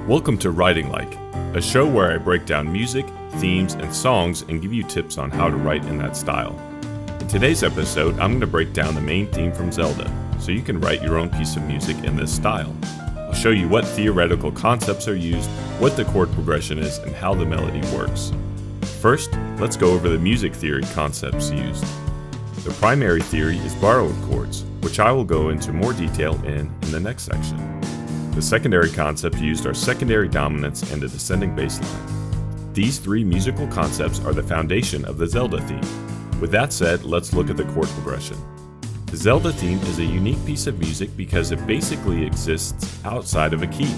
Welcome to Writing Like, a show where I break down music, themes, and songs and give you tips on how to write in that style. In today's episode, I'm going to break down the main theme from Zelda, so you can write your own piece of music in this style. I'll show you what theoretical concepts are used, what the chord progression is, and how the melody works. First, let's go over the music theory concepts used. The primary theory is borrowed chords, which I will go into more detail in the next section. The secondary concepts used are secondary dominance and a descending bass line. These three musical concepts are the foundation of the Zelda theme. With that said, let's look at the chord progression. The Zelda theme is a unique piece of music because it basically exists outside of a key,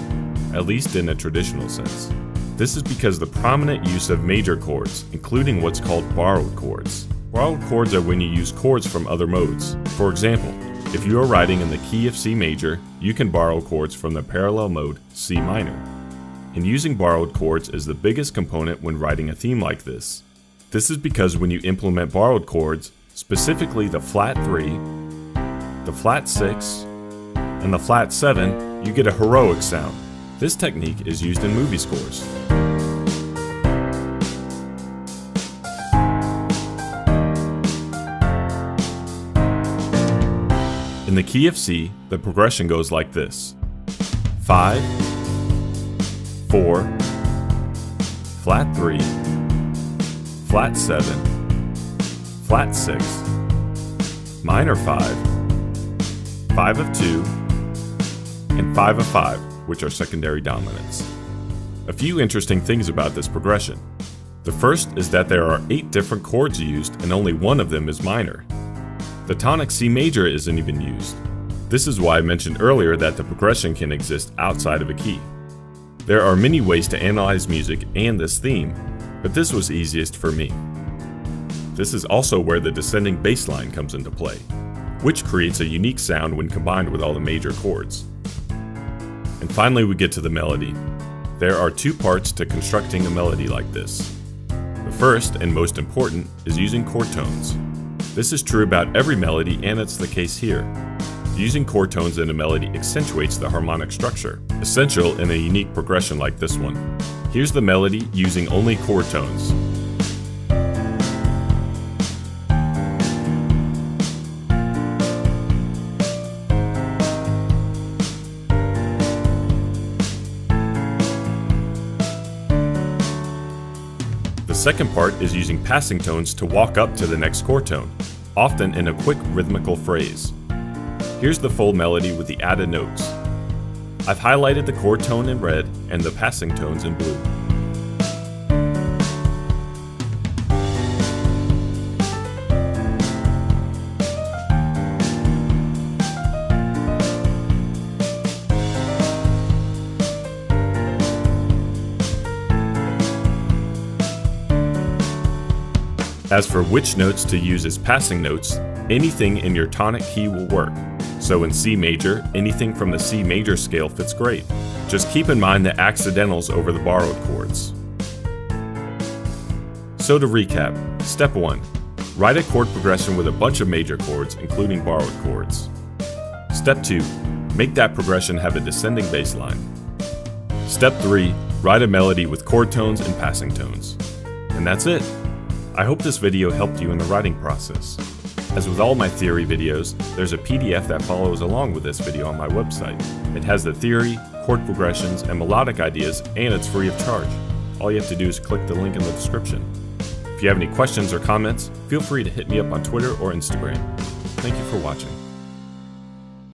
at least in a traditional sense. This is because the prominent use of major chords, including what's called borrowed chords. Borrowed chords are when you use chords from other modes. For example, if you are writing in the key of C major, you can borrow chords from the parallel mode C minor. And using borrowed chords is the biggest component when writing a theme like this. This is because when you implement borrowed chords, specifically the flat 3, the flat 6, and the flat 7, you get a heroic sound. This technique is used in movie scores. In the key of C, the progression goes like this: 5, 4, flat 3, flat 7, flat 6, minor 5, 5 of 2, and 5 of 5, which are secondary dominants. A few interesting things about this progression. The first is that there are 8 different chords used and only one of them is minor. The tonic C major isn't even used. This is why I mentioned earlier that the progression can exist outside of a key. There are many ways to analyze music and this theme, but this was easiest for me. This is also where the descending bass line comes into play, which creates a unique sound when combined with all the major chords. And finally we get to the melody. There are 2 parts to constructing a melody like this. The first and most important is using chord tones. This is true about every melody, and it's the case here. Using chord tones in a melody accentuates the harmonic structure, essential in a unique progression like this one. Here's the melody using only chord tones. The second part is using passing tones to walk up to the next chord tone, often in a quick rhythmical phrase. Here's the full melody with the added notes. I've highlighted the chord tone in red and the passing tones in blue. As for which notes to use as passing notes, anything in your tonic key will work. So in C major, anything from the C major scale fits great. Just keep in mind the accidentals over the borrowed chords. So to recap, step 1, write a chord progression with a bunch of major chords, including borrowed chords. Step 2, make that progression have a descending bass line. Step 3, write a melody with chord tones and passing tones. And that's it. I hope this video helped you in the writing process. As with all my theory videos, there's a PDF that follows along with this video on my website. It has the theory, chord progressions, and melodic ideas, and it's free of charge. All you have to do is click the link in the description. If you have any questions or comments, feel free to hit me up on Twitter or Instagram. Thank you for watching.